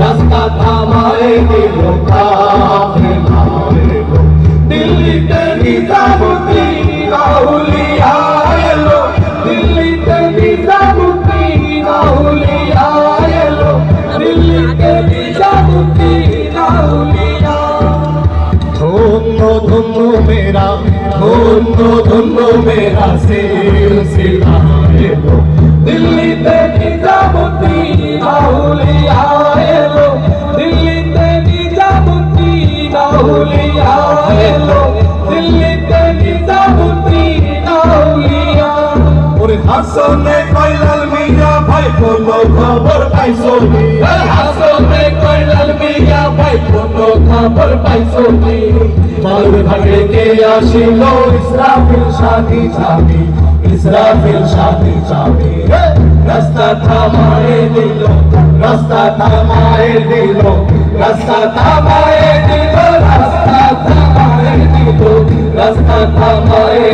রাস্তা থামায়ে দিল কাফেলা এলো দিল্লিতে নিজামুদ্দিন আউলিয়া এলো দিল্লিতে নিজামুদ্দিন আউলিয়া এলো দিল্লিতে নিজামুদ্দিন আউলিয়া ধন্য ধন্য মেরা ধন্য ধন্য মেরা সিলসিলা এলো দিল্লিতে নিজামুদ্দিন আউলিয়া এলো দিল্লিতে নিজামুদ্দিন আউলিয়া এলো দিল্লিতে নিজামুদ্দিন আউলিয়া ওরে হাসনে কয়লাল মিয়া ভাই কোনো খবর পাইছো নি হাসনে কয়লাল মিয়া ভাই কোনো খবর পাইছো নি বাউল ভাগে কে আসিল ইসরাফিল শাদি চাবি ইসরাফিল শাদি চাবি রাস্তা থামায়ে দিল রাস্তা থামায়ে দিল রাস্তা থামায়ে দিল রাস্তা থামায়ে দিল রাস্তা থামায়ে